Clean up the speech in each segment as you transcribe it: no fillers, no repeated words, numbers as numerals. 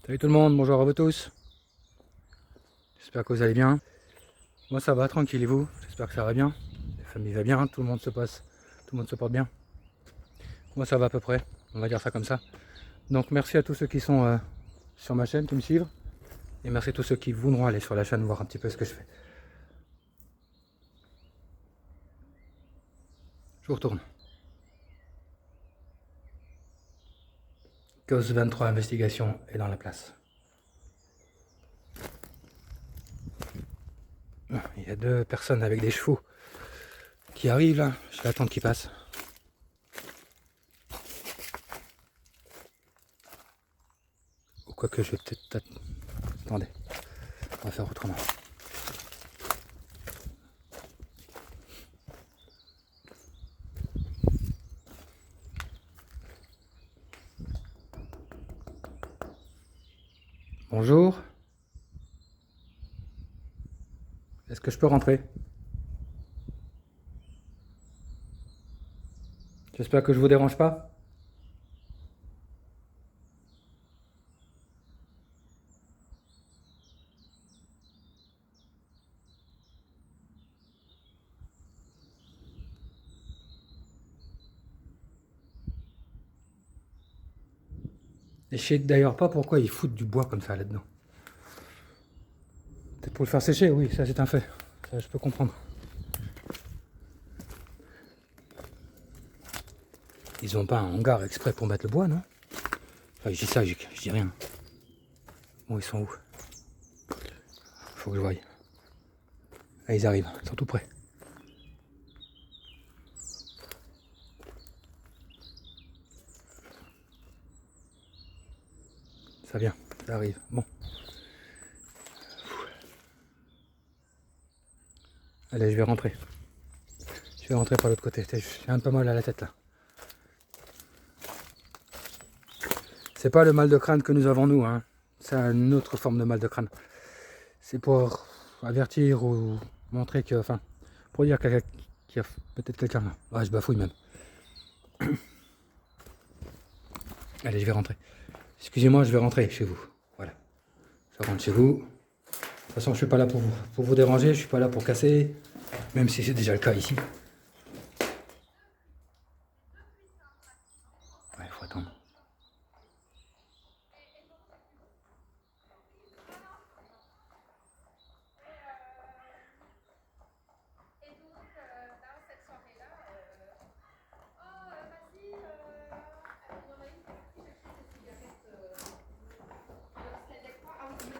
Salut tout le monde, bonjour à vous tous. J'espère que vous allez bien. Moi ça va, tranquille et vous? J'espère que ça va bien. La famille va bien, tout le monde se passe, tout le monde se porte bien. Moi ça va à peu près, on va dire ça comme ça. Donc merci à tous ceux qui sont sur ma chaîne, qui me suivent. Et merci à tous ceux qui voudront aller sur la chaîne voir un petit peu ce que je fais. Je vous retourne. COS 23 investigation est dans la place. Il y a deux personnes avec des chevaux qui arrivent là, je vais attendre qu'ils passent. Ou quoi que je vais peut-être... Attendez, on va faire autrement. Bonjour. Est-ce que je peux rentrer? J'espère que je vous dérange pas. Et je sais d'ailleurs pas pourquoi ils foutent du bois comme ça là-dedans. Peut-être pour le faire sécher, oui, ça c'est un fait. Ça je peux comprendre. Ils ont pas un hangar exprès pour mettre le bois, non? Enfin, je dis ça, je dis rien. Bon, ils sont où? Faut que je voie. Ah, ils arrivent, ils sont tout près. Ça vient, ça arrive. Bon. Allez, je vais rentrer. Je vais rentrer par l'autre côté. J'ai un peu mal à la tête là. C'est pas le mal de crâne que nous avons nous, hein. C'est une autre forme de mal de crâne. C'est pour avertir ou montrer que, enfin, pour dire qu'il y a peut-être quelqu'un là. Ah, je bafouille même. Allez, je vais rentrer. Excusez-moi, je vais rentrer chez vous. Voilà. Je rentre chez vous. De toute façon, je suis pas là pour vous déranger, je suis pas là pour casser, même si c'est déjà le cas ici. Ouais, il faut attendre.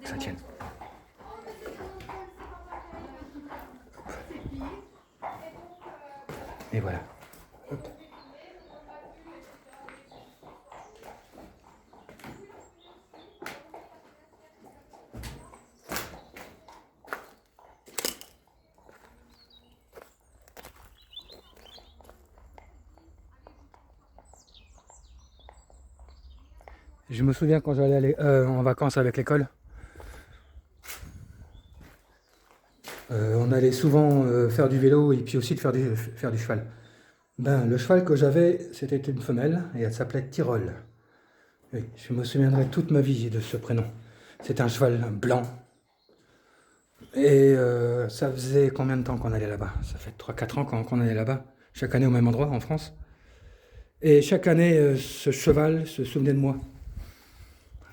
Ça tienne. Et voilà. Hop. Je me souviens quand j'allais aller en vacances avec l'école, on allait souvent faire du vélo et puis aussi de faire du cheval. Ben, le cheval que j'avais, c'était une femelle et elle s'appelait Tyrol. Oui, je me souviendrai toute ma vie de ce prénom. C'était un cheval blanc. Et ça faisait combien de temps qu'on allait là-bas? Ça fait 3-4 ans qu'on allait là-bas, chaque année au même endroit en France. Et chaque année, ce cheval se souvenait de moi.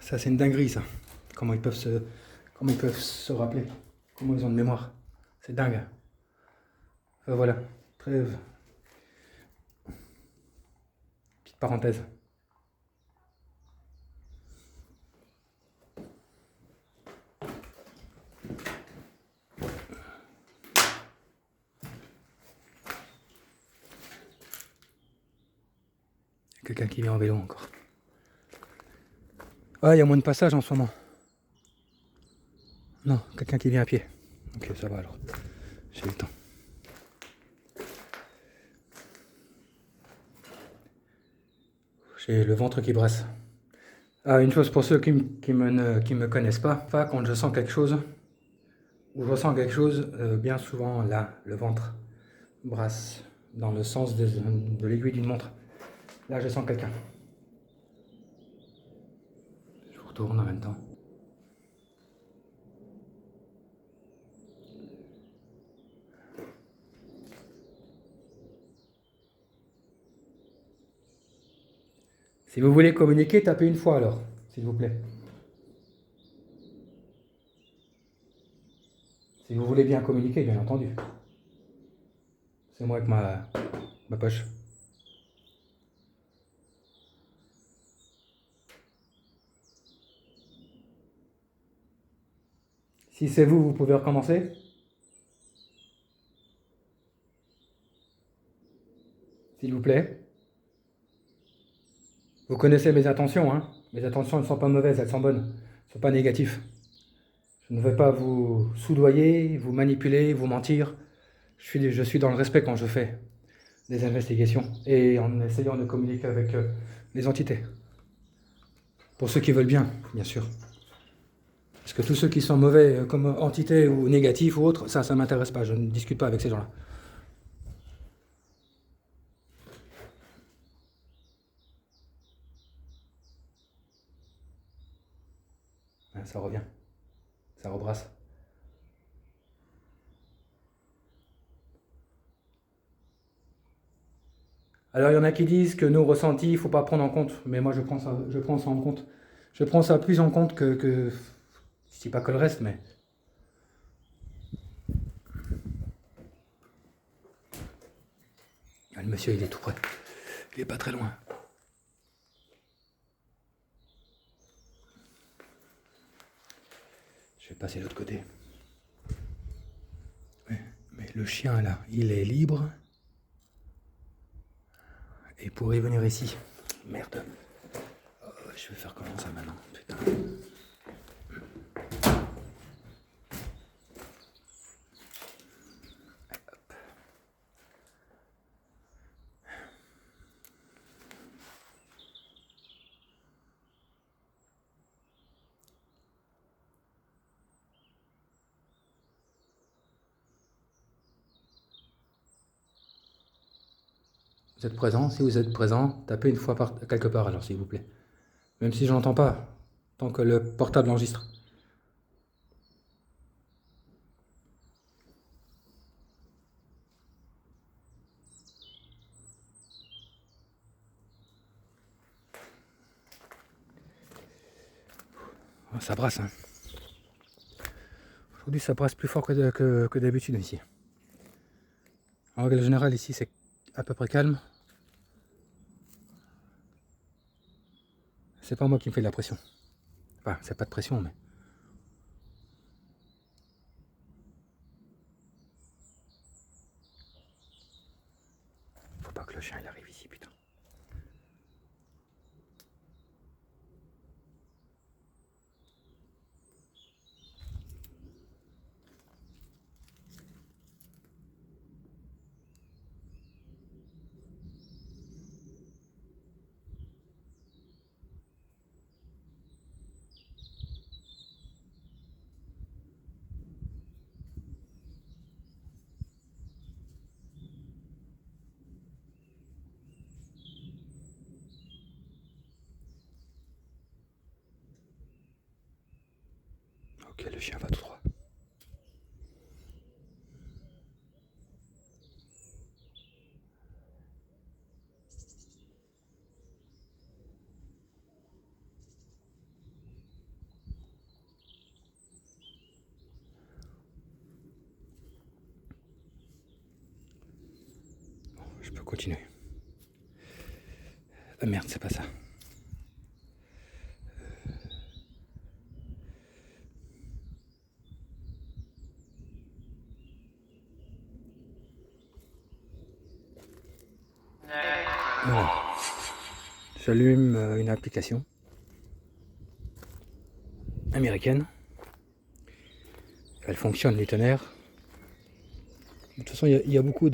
Ça, c'est une dinguerie, ça. Comment ils peuvent se rappeler? Comment ils ont de mémoire? C'est dingue. Voilà. Trêve. Petite parenthèse. Quelqu'un qui vient en vélo encore. Ah, il y a moins de passage en ce moment. Non, quelqu'un qui vient à pied. Ok, ça va alors. J'ai le temps. J'ai le ventre qui brasse. Ah, une chose pour ceux qui me connaissent pas, quand je sens quelque chose, ou je ressens quelque chose, bien souvent là, le ventre brasse dans le sens de l'aiguille d'une montre. Là, je sens quelqu'un. tourne en même temps. Si vous voulez communiquer, tapez une fois alors, s'il vous plaît. Si vous voulez bien communiquer, bien entendu. C'est moi avec ma poche. Si c'est vous, vous pouvez recommencer. S'il vous plaît. Vous connaissez mes intentions, hein. Mes intentions ne sont pas mauvaises, elles sont bonnes. Elles ne sont pas négatives. Je ne vais pas vous soudoyer, vous manipuler, vous mentir. Je suis dans le respect quand je fais des investigations et en essayant de communiquer avec les entités. Pour ceux qui veulent bien sûr. Parce que tous ceux qui sont mauvais comme entités ou négatifs ou autres, ça ne m'intéresse pas. Je ne discute pas avec ces gens-là. Ça revient. Ça rebrasse. Alors il y en a qui disent que nos ressentis, il ne faut pas prendre en compte. Mais moi je prends ça en compte. Je prends ça plus en compte que je dis pas que le reste, mais... Ah, le monsieur il est tout près. Il est pas très loin. Je vais passer de l'autre côté. Mais le chien là, il est libre. Et pourrait venir ici. Merde. Oh, je vais faire comment ça maintenant? Putain. Vous êtes présent? Si vous êtes présent, tapez une fois quelque part alors s'il vous plaît. Même si je n'entends pas, tant que le portable enregistre. Oh, ça brasse, hein. Aujourd'hui ça brasse plus fort que d'habitude ici. En règle générale ici c'est à peu près calme. C'est pas moi qui me fais de la pression. Enfin, c'est pas de pression, mais... Faut pas que le chien il arrive ici, putain. Ok, le chien va tout droit. Bon, je peux continuer. Ah merde, c'est pas ça. Voilà. J'allume une application américaine. Elle fonctionne, les tonnerres. De toute façon, il y a beaucoup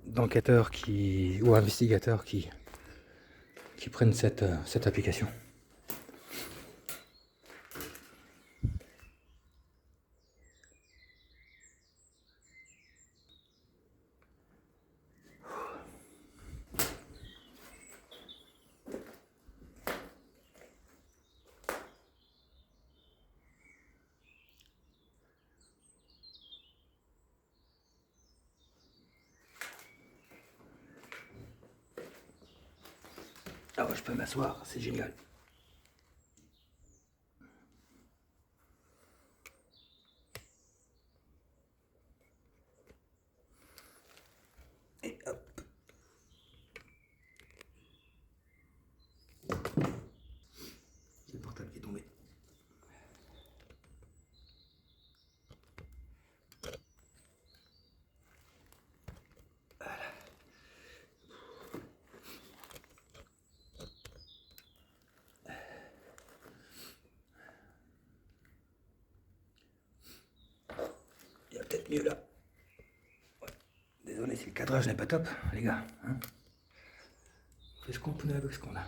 d'enquêteurs ou investigateurs qui prennent cette application. Ah ouais, je peux m'asseoir, c'est génial. Et hop. C'est le portable qui est tombé. Il y a peut-être mieux là. Ouais. Désolé si le cadrage n'est pas top, les gars. Hein, on fait ce qu'on peut avec ce qu'on a.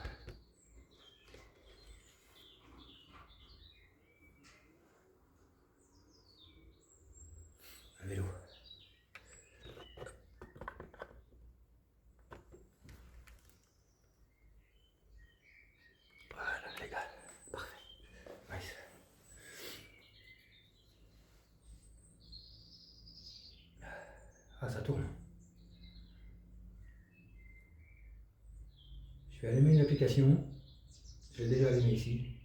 Un vélo. Voilà, les gars. Parfait. Nice. Ah, ça tourne. Je vais allumer une application. Je l'ai déjà allumée ici.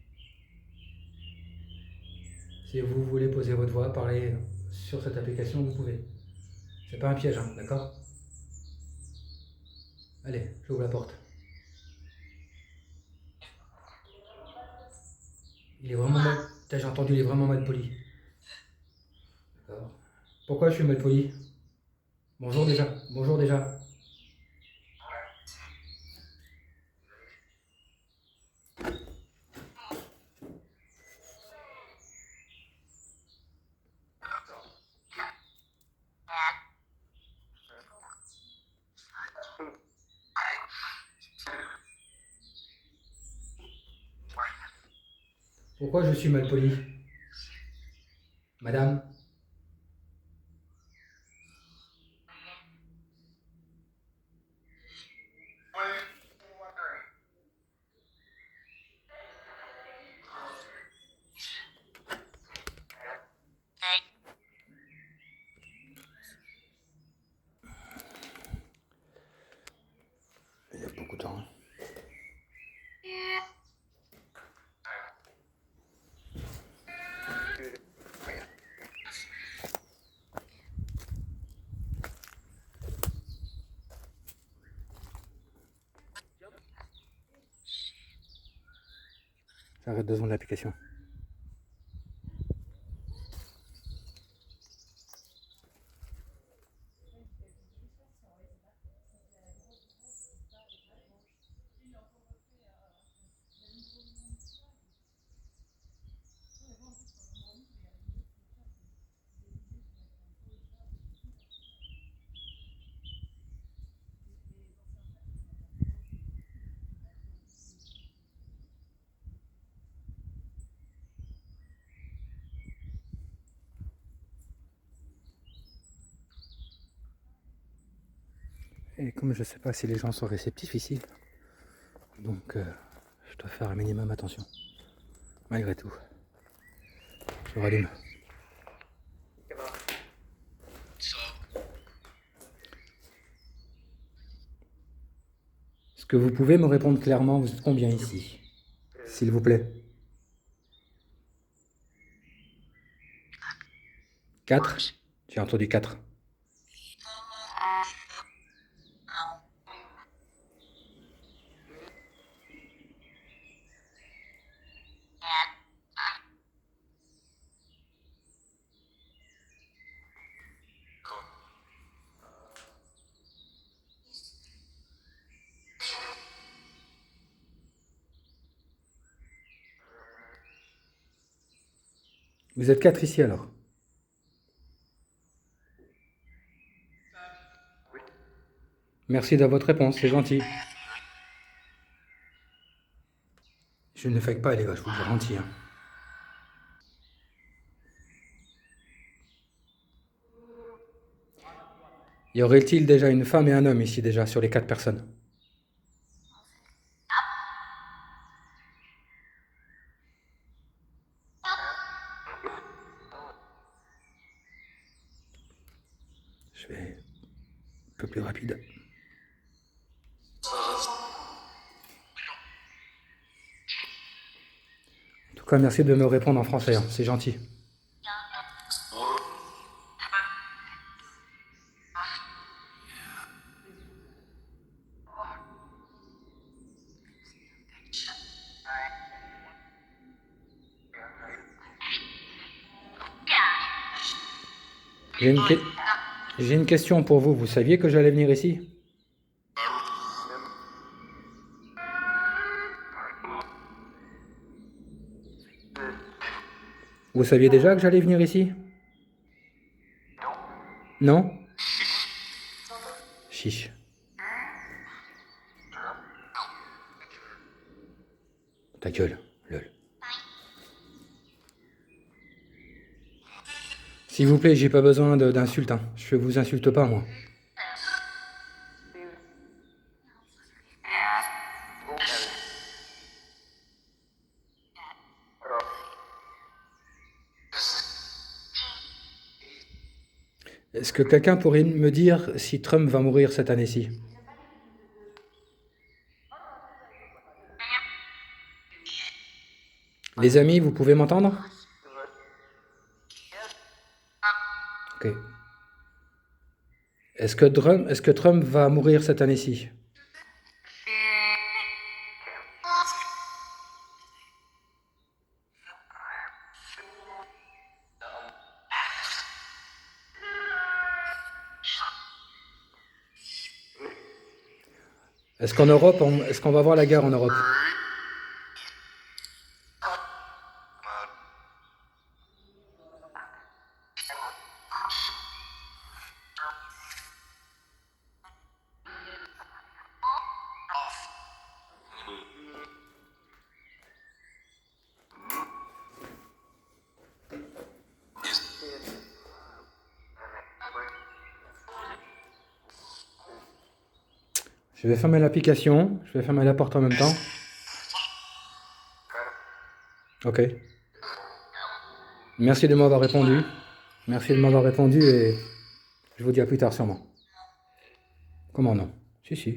Si vous voulez poser votre voix, parler sur cette application, vous pouvez. C'est pas un piège, hein, d'accord? Allez, j'ouvre la porte. Il est vraiment mal. J'ai entendu, il est vraiment mal poli. D'accord. Pourquoi je suis mal poli? Bonjour déjà. Bonjour déjà. Pourquoi je suis mal poli? Madame? Il y a beaucoup de temps. J'arrête 2 secondes l'application. Et comme je sais pas si les gens sont réceptifs ici, donc je dois faire un minimum attention. Malgré tout. Je rallume. Est-ce que vous pouvez me répondre clairement, vous êtes combien ici? S'il vous plaît. 4? J'ai entendu 4. Vous êtes 4 ici alors? Merci de votre réponse, c'est gentil. Je ne fake pas les gars, je vous le garantis. Hein. Y aurait-il déjà une femme et un homme ici déjà sur les 4 personnes? Je vais un peu plus rapide. tout cas, merci de me répondre en français, hein, c'est gentil. J'ai une, j'ai une question pour vous. Vous saviez que j'allais venir ici? Vous saviez déjà que j'allais venir ici? Non? Chiche. Ta gueule, lol. S'il vous plaît, j'ai pas besoin d'insultes, hein. Je vous insulte pas, moi. Est-ce que quelqu'un pourrait me dire si Trump va mourir cette année-ci? Les amis, vous pouvez m'entendre? Ok. Est-ce que Trump va mourir cette année-ci? Est-ce qu'en Europe, est-ce qu'on va voir la guerre en Europe? Je vais fermer l'application, je vais fermer la porte en même temps. Ok. Merci de m'avoir répondu. Merci de m'avoir répondu et je vous dis à plus tard sûrement. Comment non? Si, si.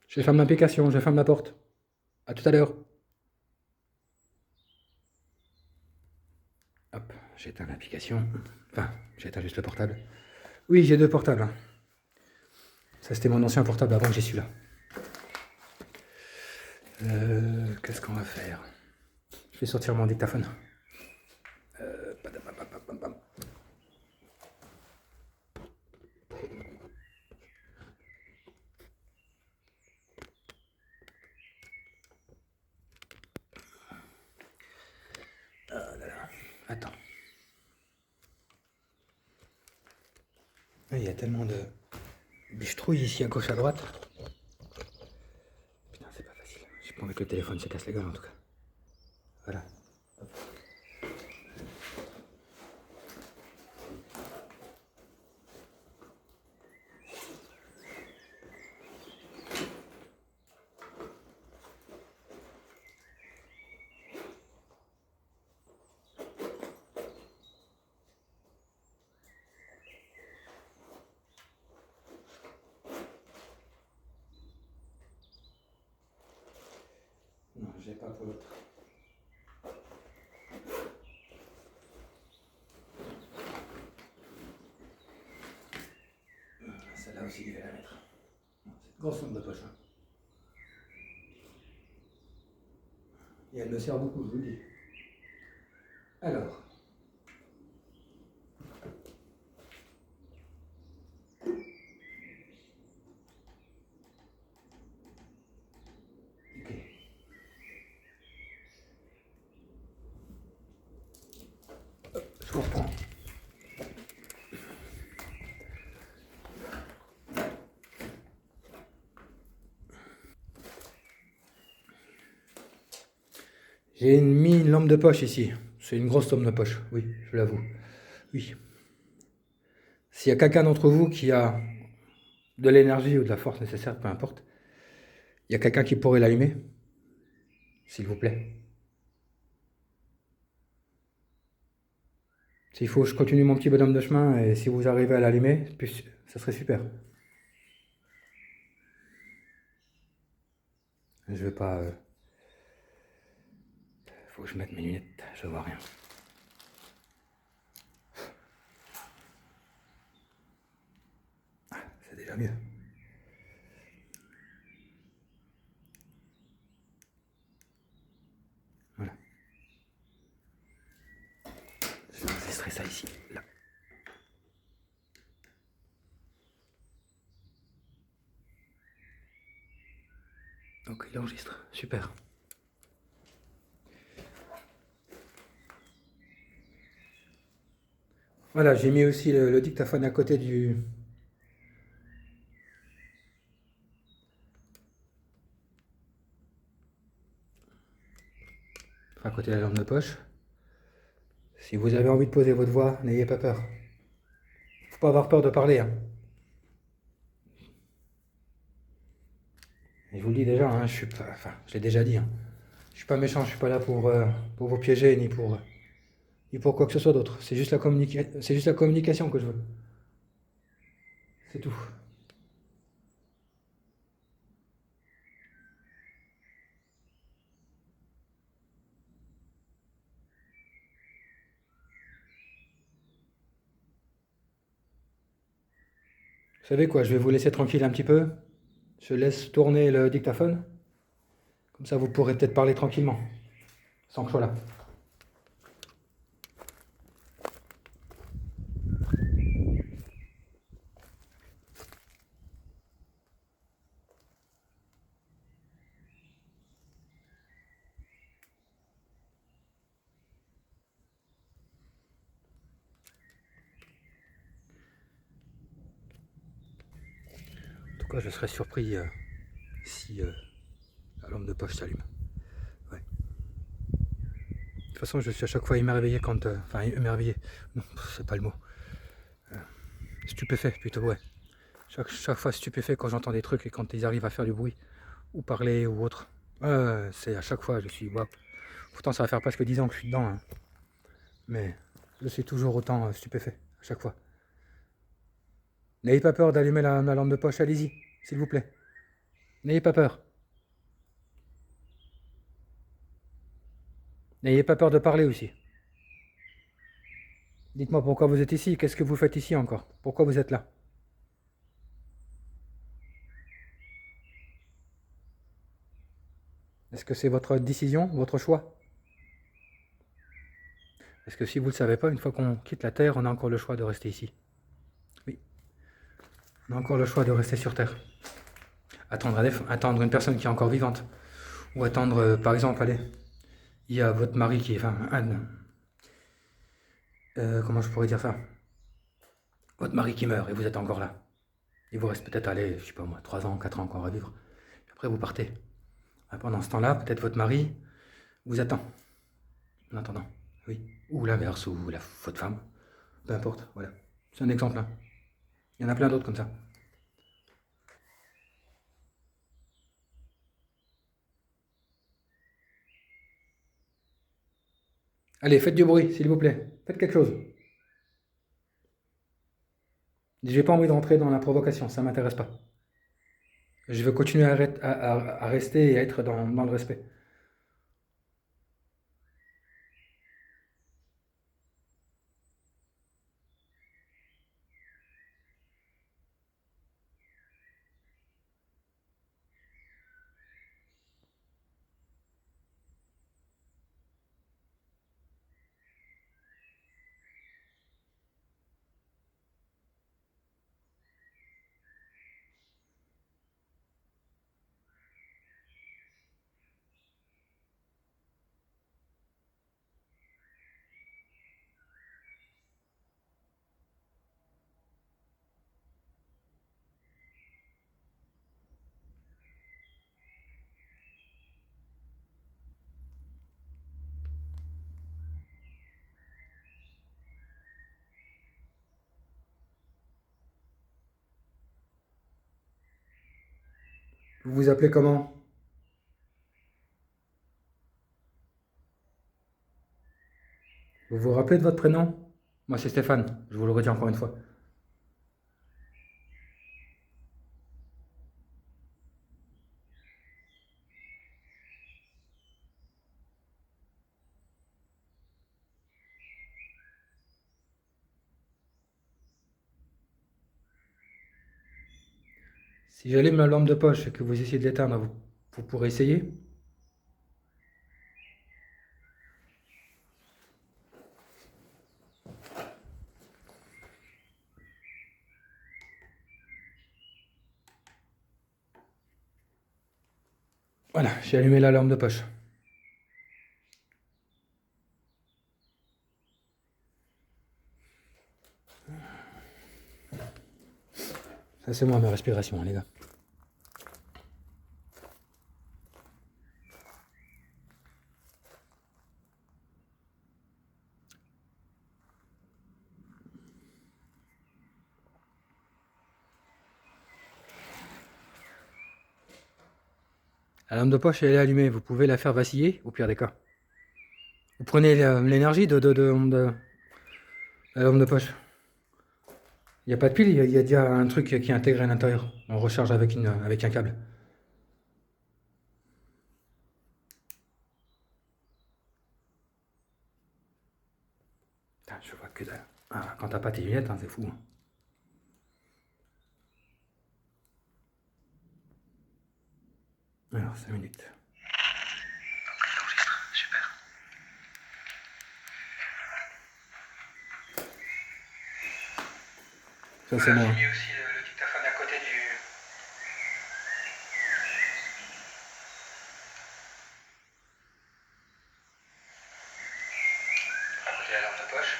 Je ferme l'application, je ferme la porte. À tout à l'heure. Hop, j'éteins l'application. Enfin, j'éteins juste le portable. Oui, j'ai deux portables, hein. Ça, c'était mon ancien portable avant que j'y suis là. Qu'est-ce qu'on va faire? Je vais sortir mon dictaphone. Padam. Attends. Il y a tellement de bûche-trouille ici à gauche à droite. Putain, c'est pas facile. J'ai pas envie que le téléphone se casse la gueule en tout cas. Voilà. Non, j'ai pas pour l'autre. Celle-là aussi, je vais la mettre. C'est une grosse lampe de poche. Hein. Et elle me sert beaucoup, je vous le dis. Alors. Ok. Hop, je reprends. J'ai mis une lampe de poche ici. C'est une grosse lampe de poche, oui, je l'avoue. Oui. S'il y a quelqu'un d'entre vous qui a de l'énergie ou de la force nécessaire, peu importe, il y a quelqu'un qui pourrait l'allumer, s'il vous plaît. S'il faut, je continue mon petit bonhomme de chemin et si vous arrivez à l'allumer, ça serait super. Je vais pas... Faut que je mette mes lunettes, je vois rien. Ah, c'est déjà mieux. Voilà. Je vais enregistrer ça ici, là. Donc il enregistre, super. Voilà, j'ai mis aussi le dictaphone à côté du... Enfin, à côté de la lampe de poche. Si vous avez envie de poser votre voix, n'ayez pas peur. Faut pas avoir peur de parler, hein. Et je vous le dis déjà, hein, je suis pas... Enfin, je l'ai déjà dit, hein. Je suis pas méchant, je suis pas là pour vous piéger, ni pour quoi que ce soit d'autre. C'est juste c'est juste la communication que je veux. C'est tout. Vous savez quoi, je vais vous laisser tranquille un petit peu. Je laisse tourner le dictaphone. Comme ça, vous pourrez peut-être parler tranquillement, sans que je sois là. En tout cas, je serais surpris si la lampe de poche s'allume. Ouais. De toute façon, je suis à chaque fois émerveillé quand... Enfin, émerveillé. Non, c'est pas le mot. Stupéfait, plutôt, ouais. Chaque fois stupéfait quand j'entends des trucs et quand ils arrivent à faire du bruit, ou parler, ou autre. C'est à chaque fois, je suis... Wow. Pourtant, ça va faire presque 10 ans que je suis dedans. Hein. Mais je suis toujours autant stupéfait, à chaque fois. N'ayez pas peur d'allumer la lampe de poche, allez-y, s'il vous plaît. N'ayez pas peur. N'ayez pas peur de parler aussi. Dites-moi pourquoi vous êtes ici, qu'est-ce que vous faites ici encore? Pourquoi vous êtes là? Est-ce que c'est votre décision, votre choix? Est-ce que si vous ne le savez pas, une fois qu'on quitte la Terre, on a encore le choix de rester ici? Oui, on a encore le choix de rester sur Terre. Attendre une personne qui est encore vivante. Ou attendre, par exemple, allez, il y a votre mari qui est... Enfin, Anne. Comment je pourrais dire ça? Votre mari qui meurt et vous êtes encore là. Il vous reste peut-être, allez, je sais pas moi, 3 ans, 4 ans encore à vivre. Puis après, vous partez. Pendant ce temps-là, peut-être votre mari vous attend. En attendant, oui. Ou l'inverse, ou votre femme. Peu importe, voilà. C'est un exemple. Hein. Il y en a plein d'autres comme ça. Allez, faites du bruit, s'il vous plaît. Faites quelque chose. J'ai pas envie de rentrer dans la provocation, ça m'intéresse pas. Je veux continuer à rester et à être dans le respect. Vous vous appelez comment? Vous vous rappelez de votre prénom? Moi, c'est Stéphane, je vous le redis encore une fois. Si j'allume la lampe de poche et que vous essayez de l'éteindre, vous pourrez essayer. Voilà, j'ai allumé la lampe de poche. Ça c'est moi ma respiration, hein, les gars. La lampe de poche elle est allumée, vous pouvez la faire vaciller au pire des cas. Vous prenez l'énergie de la lampe de poche. Il n'y a pas de pile, il y a déjà un truc qui est intégré à l'intérieur. On recharge avec un câble. Putain, je vois que dalle. Ah, quand t'as pas tes lunettes, hein, c'est fou. Hein. Alors, 5 minutes. Super. Ça c'est moi. J'ai mis aussi le dictaphone à côté du... à côté de la lampe de poche.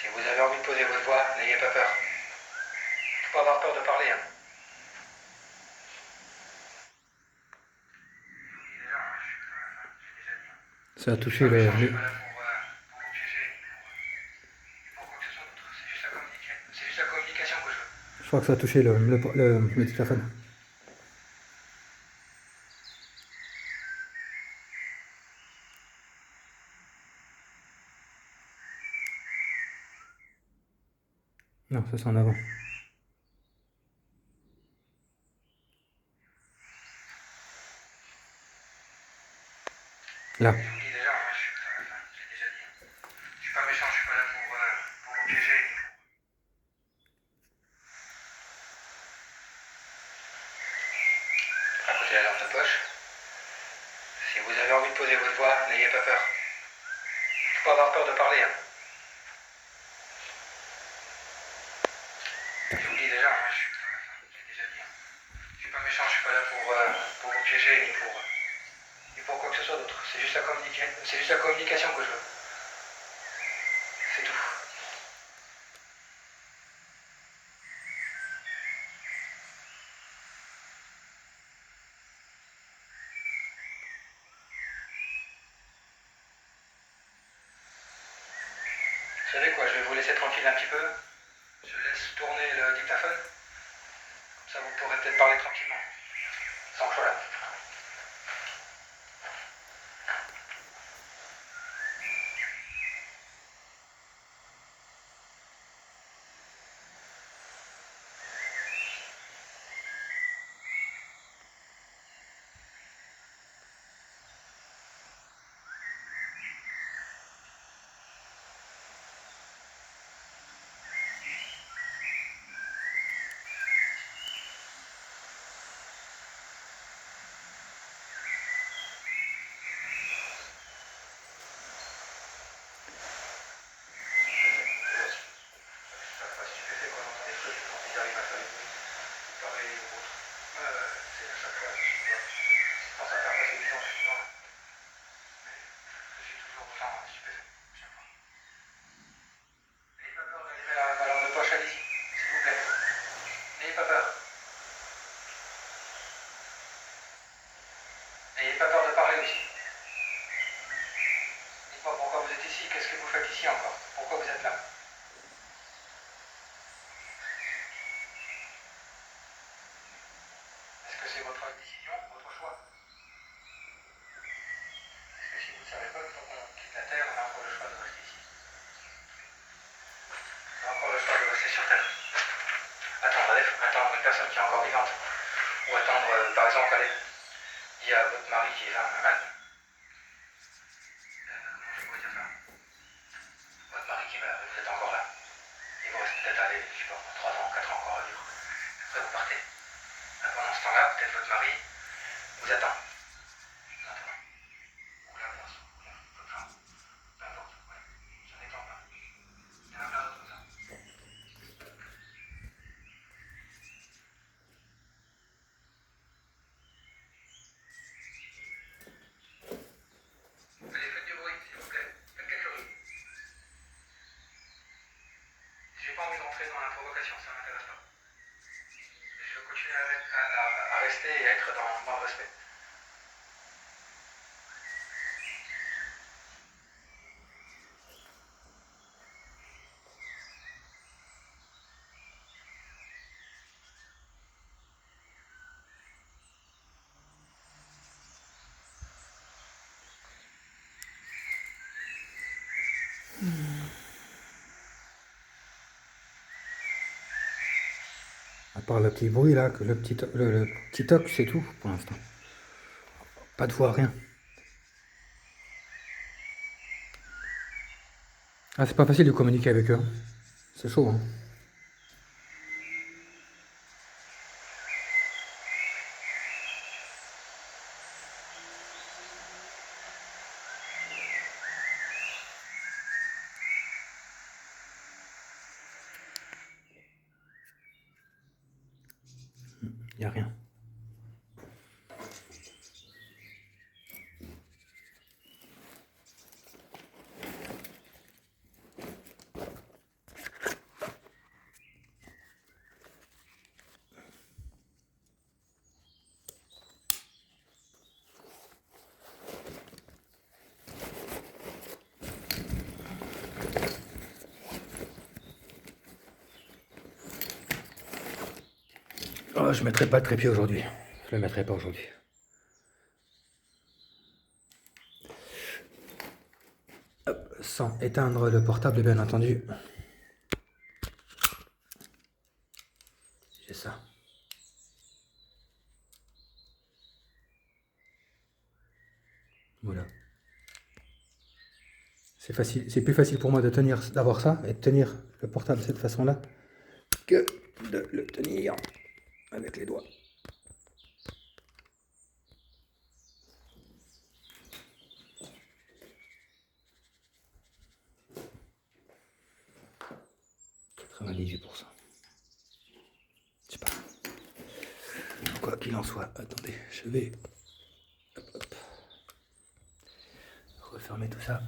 Si vous avez envie de poser votre voix, n'ayez pas peur. Faut pas avoir peur de parler. Hein. Ça a touché le. Je suis pas là pour vous piéger pour quoi que ce soit d'autre. C'est juste la communication. C'est juste la communication que je veux. Je crois que ça a touché le dictaphone. Non, ça c'est en avant. Là. Je vous dis déjà, hein, j'ai déjà dit. Je suis pas méchant, je suis pas là pour vous piéger. À côté de la lampe de poche. Si vous avez envie de poser votre voix, n'ayez pas peur. Faut pas avoir peur de parler. Hein. Je vous dis déjà, hein, j'ai déjà dit. Hein. Je suis pas méchant, je suis pas là pour vous piéger ni pour quoi que ce soit d'autre. C'est juste la communication que je veux. C'est tout. Vous savez quoi, je vais vous laisser tranquille un petit peu. Je laisse tourner le dictaphone. Comme ça vous pourrez peut-être parler tranquillement. Sans que je sois là. N'ayez pas peur de parler aussi. Dites-moi pourquoi vous êtes ici, qu'est-ce que vous faites ici encore? Pourquoi vous êtes là? Est-ce que c'est votre décision, votre choix? Est-ce que si vous ne savez pas, quand on quitte la Terre, on a encore le choix de rester ici? On a encore le choix de rester sur Terre. Attendre une personne qui est encore vivante. Ou attendre, par exemple, allez, il y a votre mari qui est là, malade. Comment je pourrais dire ça? Votre mari qui est malade, vous êtes encore là. Il vous reste peut-être, allez, je sais pas, 3 ans, 4 ans encore à vivre. Après, vous partez. peut-être votre mari, vous attend. Vous attend. Ou l'inverse. Votre femme. Peu importe. Ouais. Ça n'étend pas. Il y en a plein d'autres comme ça. Allez, faites du bruit, s'il vous plaît. Faites quelque chose. J'ai pas envie de rentrer dans la provocation, ça m'intéresse pas. Je veux continuer à rester et à être dans le respect. À part le petit bruit là, que le petit toc, c'est tout pour l'instant. Pas de voix, rien. Ah, c'est pas facile de communiquer avec eux. Hein. C'est chaud. Hein. Y a rien. Oh, je mettrai pas le trépied aujourd'hui. Je le mettrai pas aujourd'hui. Hop, sans éteindre le portable, bien entendu. J'ai ça. Voilà. C'est facile, c'est plus facile pour moi de tenir, d'avoir ça et de tenir le portable de cette façon-là que de le tenir avec les doigts. %. Je sais pas. Quoi qu'il en soit, attendez, je vais hop, refermer tout ça.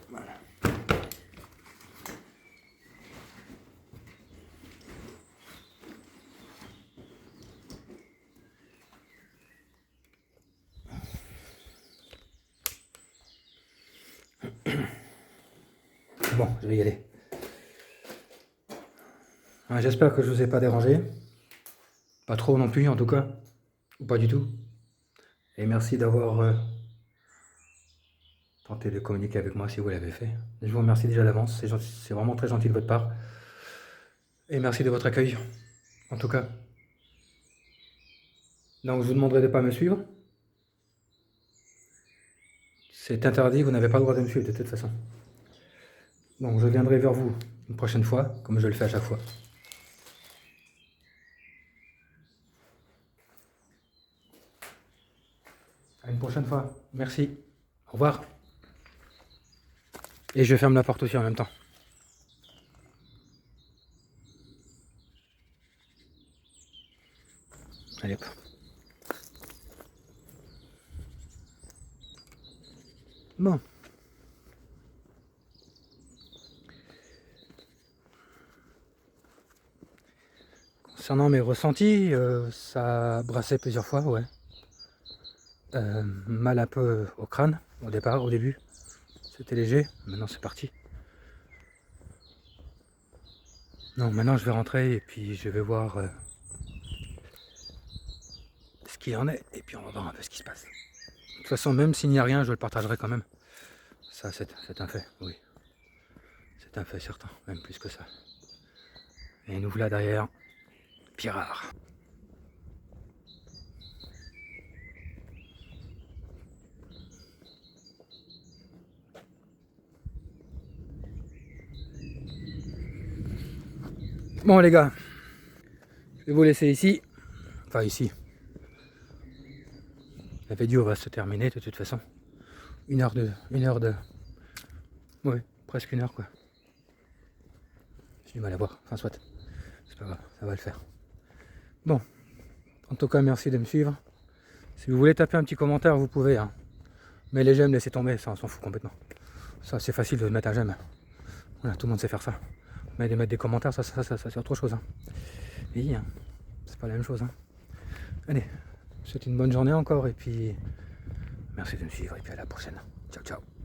Voilà. Bon, je vais y aller. J'espère que je vous ai pas dérangé. Pas trop non plus en tout cas. Ou pas du tout. Et merci d'avoir tenté de communiquer avec moi si vous l'avez fait. Je vous remercie déjà d'avance. C'est vraiment très gentil de votre part. Et merci de votre accueil. En tout cas. Donc je vous demanderai de ne pas me suivre. C'est interdit, vous n'avez pas le droit de me suivre de toute façon. Donc je viendrai vers vous une prochaine fois, comme je le fais à chaque fois. À une prochaine fois. Merci. Au revoir. Et je ferme la porte aussi en même temps. Allez hop. Bon. Concernant mes ressentis, ça a brassé plusieurs fois, ouais. Mal un peu au crâne, au début. C'était léger, maintenant c'est parti. Non, maintenant je vais rentrer et puis je vais voir ce qu'il en est. Et puis on va voir un peu ce qui se passe. De toute façon, même s'il n'y a rien, je le partagerai quand même. Ça, c'est un fait, oui. C'est un fait certain, même plus que ça. Et nous voilà derrière Pirard. Bon les gars, je vais vous laisser ici. Enfin ici. La vidéo va se terminer de toute façon. Une heure de... Ouais, presque une heure quoi. J'ai du mal à voir. Enfin soit. C'est pas grave, ça va le faire. Bon. En tout cas, merci de me suivre. Si vous voulez taper un petit commentaire, vous pouvez. Hein. Mais les j'aime, laissez tomber, ça on s'en fout complètement. Ça c'est facile de mettre un j'aime. Voilà, tout le monde sait faire ça. Mais de mettre des commentaires, ça c'est autre chose. Hein. Et hein, c'est pas la même chose. Hein. Allez, je vous souhaite une bonne journée encore et puis merci de me suivre et puis à la prochaine. Ciao ciao.